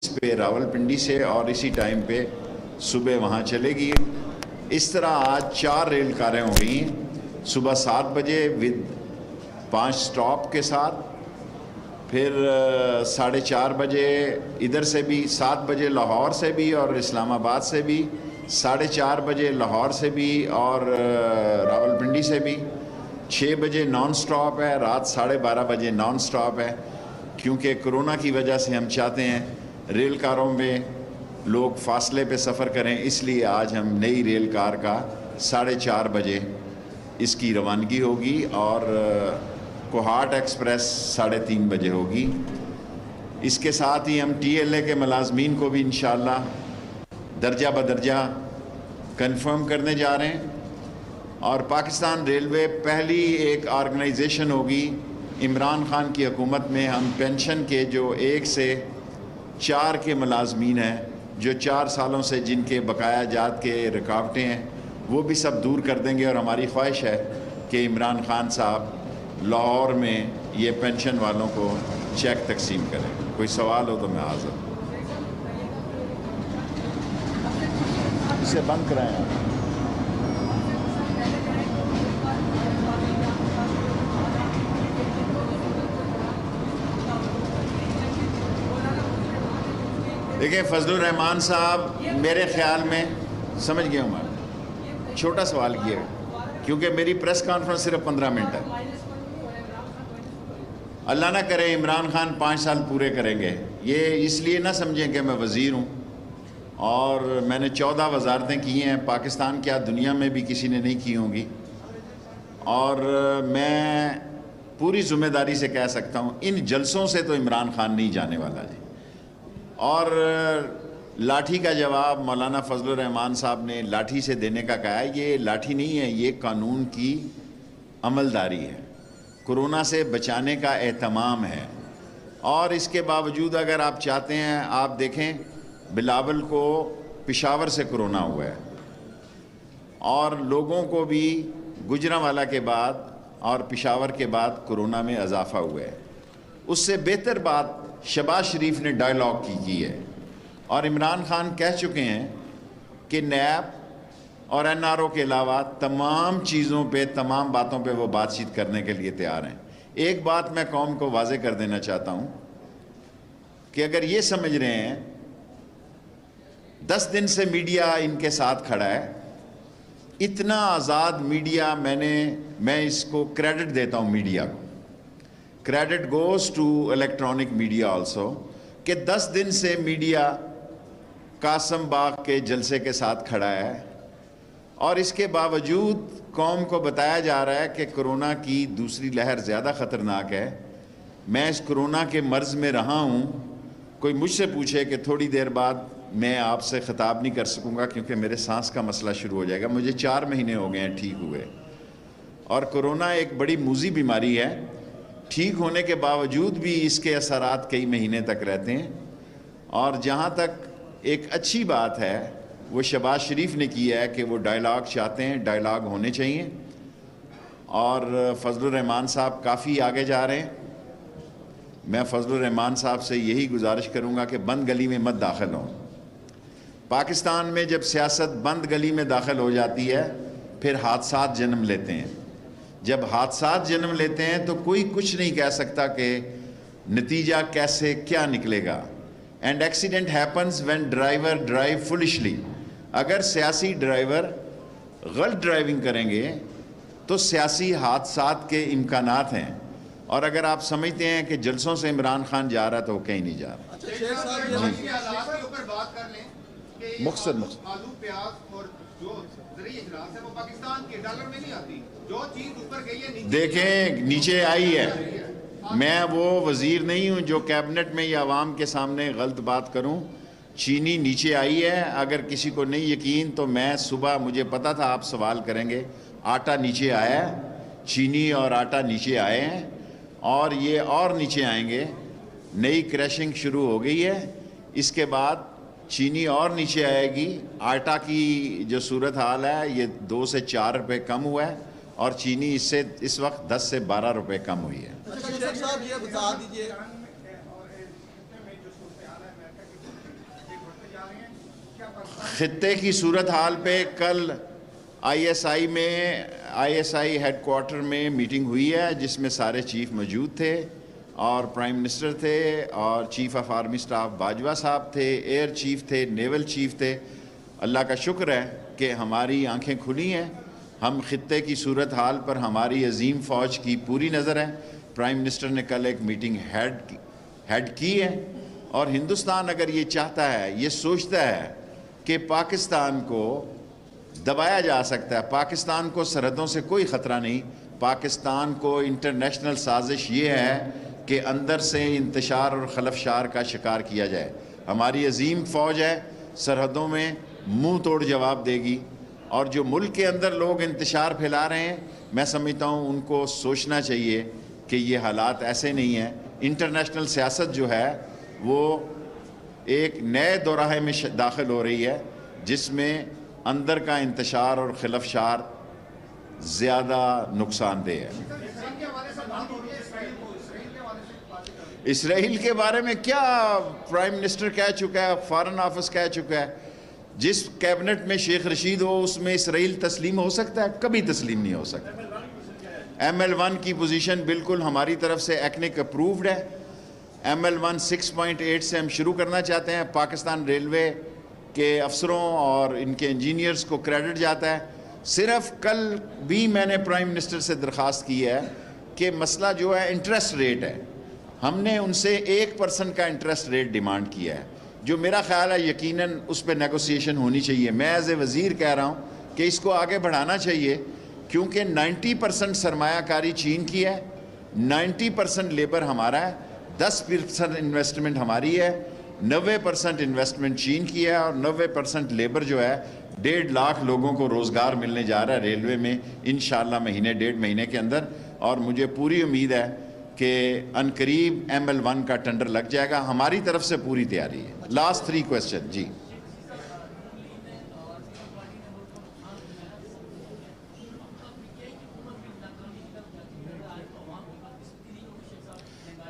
اس پہ راولپنڈی سے اور اسی ٹائم پہ صبح وہاں چلے گی۔ اس طرح آج 4 ریل کاریں ہو گئی ہیں، صبح 7 بجے ود 5 سٹاپ کے ساتھ، پھر 4:30 بجے ادھر سے بھی، 7 بجے لاہور سے بھی اور اسلام آباد سے بھی، 4:30 بجے لاہور سے بھی اور راولپنڈی سے بھی، 6 بجے نان سٹاپ ہے، رات 12:30 بجے نان سٹاپ ہے۔ کیونکہ کرونا کی وجہ سے ہم چاہتے ہیں ریل کاروں میں لوگ فاصلے پہ سفر کریں، اس لیے آج ہم نئی ریل کار کا 4:30 بجے اس کی روانگی ہوگی اور کوہاٹ ایکسپریس 3:30 بجے ہوگی۔ اس کے ساتھ ہی ہم ٹی ایل اے کے ملازمین کو بھی انشاءاللہ درجہ بدرجہ کنفرم کرنے جا رہے ہیں، اور پاکستان ریلوے پہلی ایک آرگنائزیشن ہوگی عمران خان کی حکومت میں۔ ہم پینشن کے جو 1 سے 4 کے ملازمین ہیں، جو 4 سالوں سے جن کے بقایا جات کے رکاوٹیں ہیں، وہ بھی سب دور کر دیں گے، اور ہماری خواہش ہے کہ عمران خان صاحب لاہور میں یہ پینشن والوں کو چیک تقسیم کریں۔ کوئی سوال ہو تو میں حاضر ہوں۔ اسے بند کرائیں آپ۔ دیکھیں فضل الرحمان صاحب، میرے خیال میں سمجھ گیا ہوں میں، چھوٹا سوال کیا کیونکہ میری پریس کانفرنس صرف 15 منٹ ہے۔ اللہ نہ کرے عمران خان 5 سال پورے کریں گے، یہ اس لیے نہ سمجھیں کہ میں وزیر ہوں اور میں نے 14 وزارتیں کی ہیں، پاکستان کیا دنیا میں بھی کسی نے نہیں کی ہوں گی، اور میں پوری ذمہ داری سے کہہ سکتا ہوں ان جلسوں سے تو عمران خان نہیں جانے والا جی۔ اور لاٹھی کا جواب مولانا فضل الرحمان صاحب نے لاٹھی سے دینے کا کہا ہے، یہ لاٹھی نہیں ہے، یہ قانون کی عملداری ہے، کرونا سے بچانے کا اہتمام ہے۔ اور اس کے باوجود اگر آپ چاہتے ہیں، آپ دیکھیں بلاول کو پشاور سے کرونا ہوا ہے، اور لوگوں کو بھی گجرانوالہ کے بعد اور پشاور کے بعد کرونا میں اضافہ ہوا ہے۔ اس سے بہتر بات شہباز شریف نے ڈائیلاگ کی ہے، اور عمران خان کہہ چکے ہیں کہ نیب اور این آر او کے علاوہ تمام چیزوں پہ، تمام باتوں پہ وہ بات چیت کرنے کے لیے تیار ہیں۔ ایک بات میں قوم کو واضح کر دینا چاہتا ہوں کہ اگر یہ سمجھ رہے ہیں 10 دن سے میڈیا ان کے ساتھ کھڑا ہے، اتنا آزاد میڈیا، میں اس کو کریڈٹ دیتا ہوں میڈیا کو، credit goes to electronic media also, کہ 10 دن سے میڈیا قاسم باغ کے جلسے کے ساتھ کھڑا ہے، اور اس کے باوجود قوم کو بتایا جا رہا ہے کہ کرونا کی دوسری لہر زیادہ خطرناک ہے۔ میں اس کرونا کے مرض میں رہا ہوں، کوئی مجھ سے پوچھے کہ تھوڑی دیر بعد میں آپ سے خطاب نہیں کر سکوں گا کیونکہ میرے سانس کا مسئلہ شروع ہو جائے گا، مجھے 4 مہینے ہو گئے ہیں ٹھیک ہوئے، اور کرونا ایک بڑی موذی بیماری ہے، ٹھیک ہونے کے باوجود بھی اس کے اثرات کئی مہینے تک رہتے ہیں۔ اور جہاں تک ایک اچھی بات ہے وہ شہباز شریف نے کیا ہے کہ وہ ڈائیلاگ چاہتے ہیں، ڈائیلاگ ہونے چاہیے، اور فضل الرحمان صاحب کافی آگے جا رہے ہیں۔ میں فضل الرحمان صاحب سے یہی گزارش کروں گا کہ بند گلی میں مت داخل ہوں۔ پاکستان میں جب سیاست بند گلی میں داخل ہو جاتی ہے پھر حادثات جنم لیتے ہیں، جب حادثات جنم لیتے ہیں تو کوئی کچھ نہیں کہہ سکتا کہ نتیجہ کیسے کیا نکلے گا۔ And accident happens when driver drive foolishly. اگر سیاسی ڈرائیور غلط ڈرائیونگ کریں گے تو سیاسی حادثات کے امکانات ہیں، اور اگر آپ سمجھتے ہیں کہ جلسوں سے عمران خان جا رہا تو وہ کہیں نہیں جا رہا۔ مختصر آلو پیاز اور جو زرعی اجناس ہے وہ پاکستان کے ڈالر میں نہیں آتی، جو چیز اوپر گئی ہے دیکھیں نیچے آئی ہے۔ میں وہ وزیر نہیں ہوں جو کیبنٹ میں یا عوام کے سامنے غلط بات کروں۔ چینی نیچے آئی ہے، اگر کسی کو نہیں یقین تو میں صبح، مجھے پتا تھا آپ سوال کریں گے، آٹا نیچے آیا ہے، چینی اور آٹا نیچے آئے ہیں، اور یہ اور نیچے آئیں گے۔ نئی کریشنگ شروع ہو گئی ہے، اس کے بعد چینی اور نیچے آئے گی۔ آٹا کی جو صورتحال ہے یہ 2 سے 4 روپے کم ہوا ہے، اور چینی اس وقت 10 سے 12 روپے کم ہوئی ہے۔ شیخ صاحب یہ بتا دیجئے خطے کی صورتحال پہ کل I S I had quarter میں میٹنگ ہوئی ہے جس میں سارے چیف موجود تھے اور پرائم منسٹر تھے اور chief of army staff Bajwa صاحب تھے، ایئر چیف تھے، نیول چیف تھے۔ اللہ کا شکر ہے کہ ہماری آنکھیں کھلی ہیں، ہم خطے کی صورتحال پر ہماری عظیم فوج کی پوری نظر ہے۔ پرائم منسٹر نے کل ایک میٹنگ ہیڈ کی ہے اور ہندوستان اگر یہ چاہتا ہے، یہ سوچتا ہے کہ پاکستان کو دبایا جا سکتا ہے، پاکستان کو سرحدوں سے کوئی خطرہ نہیں، پاکستان کو انٹرنیشنل سازش یہ ہے کہ اندر سے انتشار اور خلفشار کا شکار کیا جائے۔ ہماری عظیم فوج ہے، سرحدوں میں منہ توڑ جواب دے گی، اور جو ملک کے اندر لوگ انتشار پھیلا رہے ہیں میں سمجھتا ہوں ان کو سوچنا چاہیے کہ یہ حالات ایسے نہیں ہیں۔ انٹرنیشنل سیاست جو ہے وہ ایک نئے دوراہے میں داخل ہو رہی ہے جس میں اندر کا انتشار اور خلفشار زیادہ نقصان دہ ہے۔ اسرائیل کے بارے میں کیا پرائم منسٹر کہہ چکا ہے، فارن آفس کہہ چکا ہے، جس کیبنٹ میں شیخ رشید ہو اس میں اسرائیل تسلیم ہو سکتا ہے؟ کبھی تسلیم نہیں ہو سکتا۔ ML1 کی پوزیشن بالکل ہماری طرف سے ایکنک اپرووڈ ہے۔ ML1 6.8 سے ہم شروع کرنا چاہتے ہیں۔ پاکستان ریلوے کے افسروں اور ان کے انجینئرز کو کریڈٹ جاتا ہے۔ صرف کل بھی میں نے پرائم منسٹر سے درخواست کی ہے کہ مسئلہ جو ہے انٹرسٹ ریٹ ہے، ہم نے ان سے 1% کا انٹرسٹ ریٹ ڈیمانڈ کیا ہے، جو میرا خیال ہے یقیناً اس پہ نیگوسیشن ہونی چاہیے۔ میں ایز اے وزیر کہہ رہا ہوں کہ اس کو آگے بڑھانا چاہیے، کیونکہ 90% سرمایہ کاری چین کی ہے، 90% لیبر ہمارا ہے، 10% انویسٹمنٹ ہماری ہے، 90% انویسٹمنٹ چین کی ہے، اور 90% لیبر جو ہے 1.5 لاکھ لوگوں کو روزگار ملنے جا رہا ہے ریلوے میں انشاءاللہ ڈیڑھ مہینے کے اندر، اور مجھے پوری امید ہے کہ عنقریب ML1 کا ٹینڈر لگ جائے گا۔ ہماری طرف سے پوری تیاری ہے۔ لاسٹ 3 کویسچن جی۔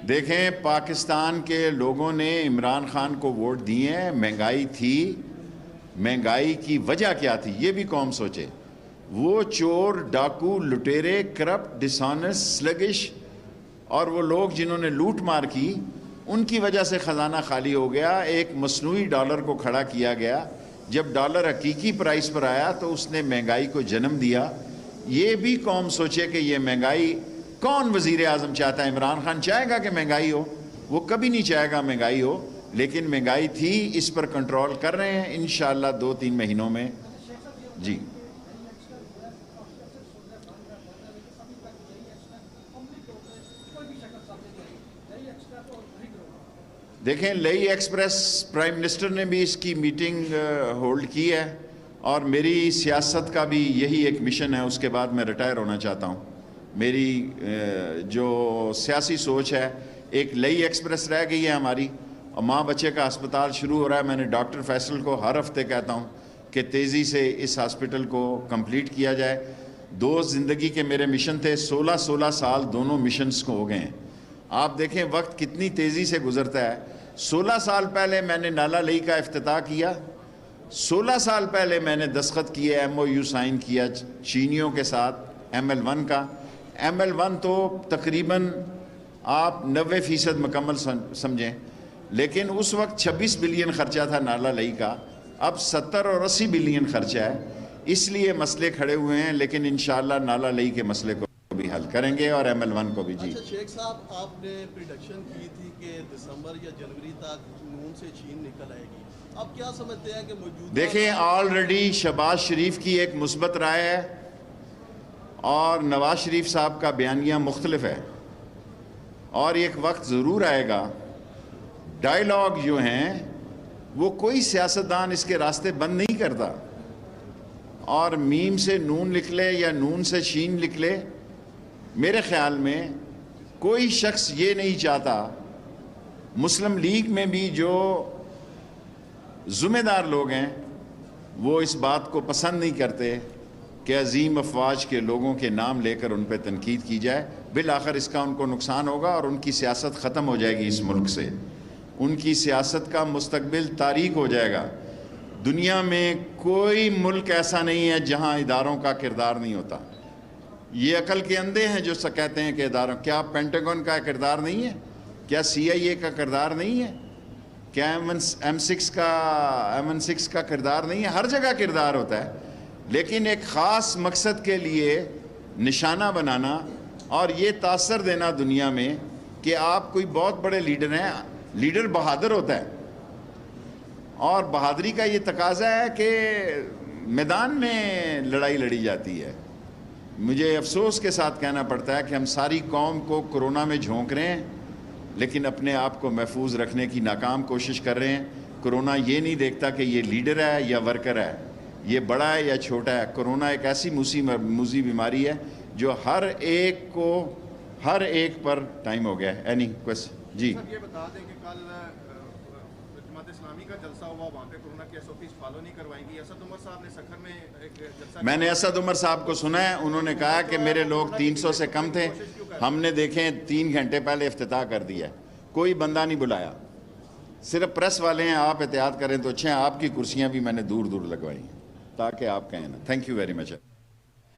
دیکھیں، پاکستان کے لوگوں نے عمران خان کو ووٹ دیے ہیں، مہنگائی تھی، مہنگائی کی وجہ کیا تھی یہ بھی قوم سوچے۔ وہ چور، ڈاکو، لٹیرے، کرپٹ، ڈسانس، سلگش اور وہ لوگ جنہوں نے لوٹ مار کی، ان کی وجہ سے خزانہ خالی ہو گیا۔ ایک مصنوعی ڈالر کو کھڑا کیا گیا، جب ڈالر حقیقی پرائس پر آیا تو اس نے مہنگائی کو جنم دیا۔ یہ بھی قوم سوچے کہ یہ مہنگائی، کون وزیر اعظم چاہتا ہے؟ عمران خان چاہے گا کہ مہنگائی ہو؟ وہ کبھی نہیں چاہے گا مہنگائی ہو، لیکن مہنگائی تھی، اس پر کنٹرول کر رہے ہیں انشاءاللہ 2-3 مہینوں میں۔ جی دیکھیں، لئی ایکسپریس پرائم منسٹر نے بھی اس کی میٹنگ ہولڈ کی ہے، اور میری سیاست کا بھی یہی ایک مشن ہے۔ اس کے بعد میں ریٹائر ہونا چاہتا ہوں۔ میری جو سیاسی سوچ ہے، ایک لئی ایکسپریس رہ گئی ہے ہماری، اور ماں بچے کا ہسپتال شروع ہو رہا ہے۔ میں نے ڈاکٹر فیصل کو ہر ہفتے کہتا ہوں کہ تیزی سے اس ہاسپٹل کو کمپلیٹ کیا جائے۔ 2 زندگی کے میرے مشن تھے، 16 سال دونوں مشنز کو ہو گئے ہیں۔ آپ دیکھیں وقت کتنی تیزی سے گزرتا ہے۔ 16 سال پہلے میں نے نالا لئی کا افتتاح کیا، 16 سال پہلے میں نے دستخط کیے، MOU سائن کیا چینیوں کے ساتھ ML1 کا۔ ML1 تو تقریباً آپ 90% مکمل سمجھیں، لیکن اس وقت 26 بلین خرچہ تھا نالا لئی کا، اب 70 اور 80 بلین خرچہ ہے۔ اس لیے مسئلے کھڑے ہوئے ہیں، لیکن انشاءاللہ نالا لئی کے مسئلے کو بھی حل کریں گے، اور ML1 کو بھی۔ جی شیخ صاحب، آپ نے پریڈکشن کی تھی کہ دسمبر یا جنوری تک نون سے چین نکل آئے گی، اب کیا سمجھتے ہیں کہ موجود؟ دیکھیں، آلریڈی شہباز شریف کی ایک مثبت رائے ہے اور نواز شریف صاحب کا بیانیہ مختلف ہے، اور ایک وقت ضرور آئے گا۔ ڈائیلاگ جو ہیں وہ کوئی سیاستدان اس کے راستے بند نہیں کرتا، اور میم سے نون نکلے یا نون سے چین نکلے، میرے خیال میں کوئی شخص یہ نہیں چاہتا۔ مسلم لیگ میں بھی جو ذمہ دار لوگ ہیں وہ اس بات کو پسند نہیں کرتے کہ عظیم افواج کے لوگوں کے نام لے کر ان پہ تنقید کی جائے۔ بالآخر اس کا ان کو نقصان ہوگا، اور ان کی سیاست ختم ہو جائے گی اس ملک سے، ان کی سیاست کا مستقبل تاریک ہو جائے گا۔ دنیا میں کوئی ملک ایسا نہیں ہے جہاں اداروں کا کردار نہیں ہوتا. یہ عقل کے اندھے ہیں جو کہتے ہیں کہ اداروں, کیا پینٹاگون کا کردار نہیں ہے؟ کیا CIA کا کردار نہیں ہے؟ کیا M16 کا کردار نہیں ہے؟ ہر جگہ کردار ہوتا ہے, لیکن ایک خاص مقصد کے لیے نشانہ بنانا اور یہ تاثر دینا دنیا میں کہ آپ کوئی بہت بڑے لیڈر ہیں. لیڈر بہادر ہوتا ہے, اور بہادری کا یہ تقاضا ہے کہ میدان میں لڑائی لڑی جاتی ہے. مجھے افسوس کے ساتھ کہنا پڑتا ہے کہ ہم ساری قوم کو کورونا میں جھونک رہے ہیں, لیکن اپنے آپ کو محفوظ رکھنے کی ناکام کوشش کر رہے ہیں. کورونا یہ نہیں دیکھتا کہ یہ لیڈر ہے یا ورکر ہے, یہ بڑا ہے یا چھوٹا ہے. کورونا ایک ایسی موذی بیماری ہے جو ہر ایک پر ٹائم ہو گیا ہے. اینی کوشچن جی. سر یہ بتا دیں کہ کل جماعت اسلامی کا جلسہ ہوا, وہاں پہ کورونا کے SOPs فالو نہیں کروائیں گی. اسد عمر صاحب نے سکھر میں ایک جلسہ, میں نے اسد عمر صاحب کو سنا ہے, انہوں نے کہا کہ میرے لوگ 300 سے کم تھے, ہم نے دیکھیں 3 گھنٹے پہلے افتتاح کر دیا. کوئی بندہ نہیں بلایا, صرف پریس والے ہیں. آپ احتیاط کریں تو اچھے ہیں. آپ کی کرسیاں بھی میں نے دور دور لگوائی ہیں تاکہ آپ کہیں نا. Thank you very much.